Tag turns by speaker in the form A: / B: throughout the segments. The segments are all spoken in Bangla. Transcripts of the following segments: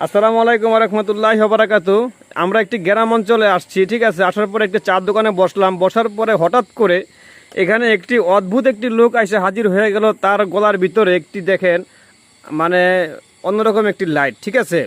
A: আসসালামু আলাইকুম ওয়া রাহমাতুল্লাহি ওয়া বারাকাতুহু। আমরা একটি গ্রাম অঞ্চলে আসছি, ঠিক আছে। আসার পরে একটি চার দোকানে বসলাম। বসার পরে হঠাৎ করে এখানে একটি অদ্ভুত একটি লোক এসে হাজির হয়ে গেল। তার গলার ভিতরে একটি দেখেন মানে অন্যরকম একটি লাইট, ঠিক আছে।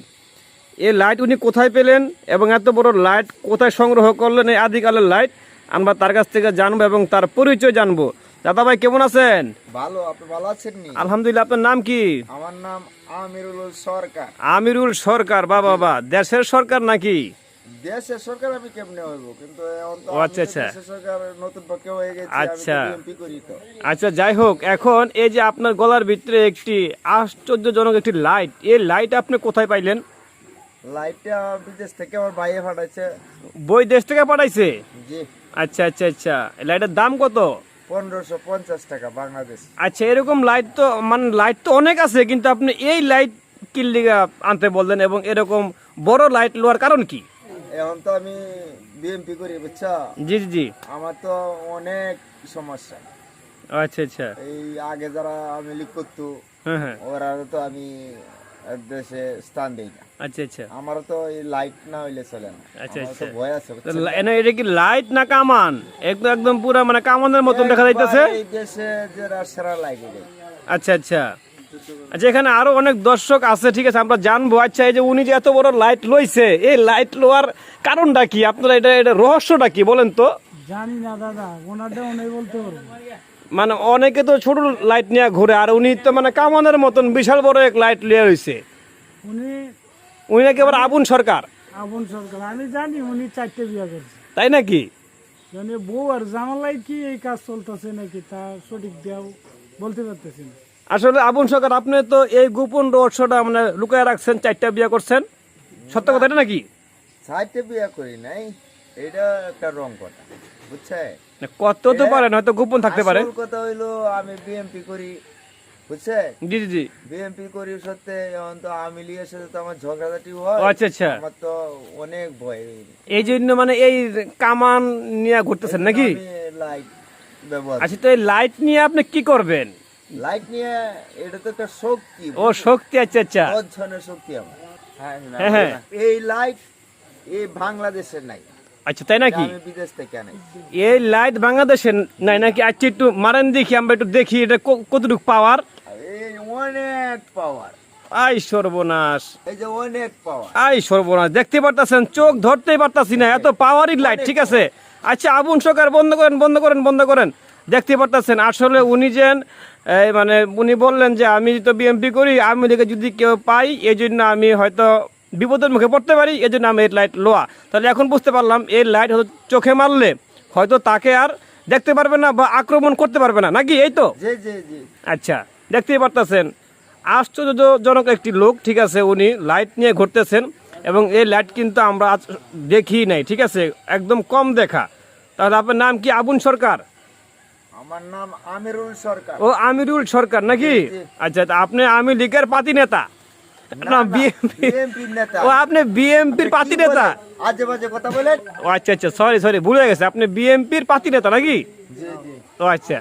A: এই লাইট উনি কোথায় পেলেন এবং এত বড় লাইট কোথায় সংগ্রহ করলেন, এই আদিকালের লাইট আমরা তার কাছ থেকে জানবো এবং তার পরিচয় জানবো। দাদা ভাই কেমন আছেন?
B: ভালো, আপনি ভালো আছেন নি?
A: আলহামদুলিল্লাহ। আপনার নাম কি?
B: আমার নাম আমিরুল সরকার।
A: আমিরুল সরকার। বাবা বা দেশের সরকার নাকি?
B: দেশের সরকার আমি কেমনে হইব, কিন্তু এখন তো
A: ও আচ্ছা আচ্ছা
B: দেশের সরকার নতুন পক্ষে হয়ে গেছে।
A: আচ্ছা
B: আমি বিএমপি করি তো।
A: আচ্ছা, যাই হোক, এখন এই যে আপনার গলার ভিতরে একটি আশ্চর্যজনক একটি লাইট, এই লাইট আপনি কোথায় পাইলেন?
B: লাইটটা বিদেশ থেকে আমার ভাইয়ে পাঠাইছে।
A: বই দেশ থেকে পাঠাইছে?
B: জি।
A: আচ্ছা আচ্ছা আচ্ছা, লাইটের দাম কত?
B: 1550 টাকা বাংলাদেশ।
A: আচ্ছা, এরকম লাইট তো মানে লাইট তো অনেক আছে, কিন্তু আপনি এই লাইট কি লিগা আনতে বললেন এবং এরকম বড় লাইট লোয়ার কারণ কি?
B: এখন তো আমি বিএমপি করি, বুঝছো?
A: জি জি জি।
B: আমার তো অনেক সমস্যা।
A: আচ্ছা আচ্ছা।
B: এই আগে যারা আমি লিখ করতো
A: হ্যাঁ হ্যাঁ।
B: ওরা তো আমি দেশে স্থান দেই না।
A: আচ্ছা আচ্ছা
B: আমারও তো এই লাইট না হইলে চলে না।
A: আচ্ছা
B: আমারও
A: আচ্ছা।
B: তো ভয় আছে,
A: তো
B: বুঝছেন?
A: এটা কি লাইট না কামান? একদম একদম পুরা মানে কামানের মতন দেখা যাইতেছে।
B: এই দেশে যারা সেরা লাইট এটাই।
A: আচ্ছা আচ্ছা আচ্ছা, এখানে আরো অনেক দর্শক আছে, ঠিক আছে, আমরা জানবো। আচ্ছা, এই যে উনি যে এত বড় লাইট লইছে, এই লাইট লোয়ার কারণটা কি? আপনারা এটা রহস্যটা কি বলেন তো?
C: জানি না দাদা, ওনারটা উনি বলতে পারবো।
A: মানে অনেকে তো ছোট লাইট নিয়ে ঘুরে, আর উনি তো মানে কামানের মতন বিশাল বড় এক লাইট লিয়ে রয়েছে।
C: উনি
A: উনি নাকি আবার আবুল সরকার,
C: আবুল সরকার। আমি জানি উনি 4টে বিয়ে করছে।
A: তাই নাকি?
C: জানি বউ আর জামালাই কি এই কাজ চলতেছে নাকি তা সঠিক দেও বলতে পারতেছি না।
A: আসলে আবুল সরকার, আপনি তো এই গোপন রহস্যটা মানে লুকায় রাখছেন, 4টা বিয়ে করছেন, সত্য কথা এটা নাকি?
B: সাইডে বিয়ে করি নাই, এটা একটা রং কথা, বুঝছে?
A: কত তো পারেন, হয়তো গোপন থাকতে পারে।
B: আসল কথা হইলো আমি বিএমপি করি, বুঝছে?
A: জি জি জি।
B: বিএমপি করি সত্যি। এখন তো আমি লিগের সাথে তো আমার ঝগড়াঝাটি হয়।
A: ও আচ্ছা আচ্ছা,
B: আমার তো অনেক ভয়।
A: এই জন্য মানে এই কামান নিয়ে ঘুরতেছেন নাকি?
B: আমি লাইট ব্যবহার।
A: আচ্ছা, তো এই লাইট নিয়ে আপনি কি করবেন?
B: লাইট নিয়ে এটা তো একটা শক্তি।
A: ও শক্তি, আচ্ছা আচ্ছা।
B: অধ্যয়নের শক্তি আমার।
A: হ্যাঁ হ্যাঁ।
B: এই লাইট এই বাংলাদেশের নাই।
A: আচ্ছা, তাই নাকি?
B: আমি বিদেশ থেকে আনি।
A: এই লাইট বাংলাদেশে নাই নাকি? আচ্ছা, একটু মারেন দেখি, আমরা একটু দেখি এটা কতটুকু পাওয়ার।
B: এই অনেক পাওয়ার।
A: আই সর্বনাশ,
B: এই যে অনেক পাওয়ার।
A: আই সর্বনাশ, দেখতে পারতাছেন, চোখ ধরতেই পারতাছি না, এত পাওয়ারই লাইট, ঠিক আছে। আচ্ছা, আবুল সরকার, বন্ধ করেন বন্ধ করেন বন্ধ করেন। দেখতে পারতাছেন আসলে উনি যেন মানে উনি বললেন যে আমি তো বিএমপি করি, আমি দেখে যদি কেউ পাই, এই জন্য আমি হয়তো বিপদের মুখে পড়তে পারি, এই জন্য আমি এই লাইট লোয়া। তাহলে এখন বুঝতে পারলাম এই লাইট হয়তো চোখে মারলে হয়তো তাকে আর দেখতে পারবে না বা আক্রমণ করতে পারবে না, নাকি? এই তো।
B: জি জি জি।
A: আচ্ছা, দেখতেই পারতেছেন আশ্চর্যজনক একটি লোক, ঠিক আছে। উনি লাইট নিয়ে ঘুরতেছেন এবং এই লাইট কিন্তু আমরা আজ দেখি নাই, ঠিক আছে, একদম কম দেখা। তাহলে আপনার নাম কি? আবুল সরকার?
B: আমার নাম আমিরুল সরকার।
A: ও আমিরুল সরকার নাকি?
B: জি।
A: আচ্ছা, তা আপনি আওয়ামী লীগের পাতি নেতা না বিএমপি?
B: বিএমপির নেতা।
A: ও আপনি বিএমপির পাতি নেতা?
B: আজে বাজে কথা বলেন।
A: ও আচ্ছা আচ্ছা, সরি সরি, ভুলে গেছে, আপনি বিএমপির পাতি নেতা নাকি?
B: জি জি।
A: ও আচ্ছা।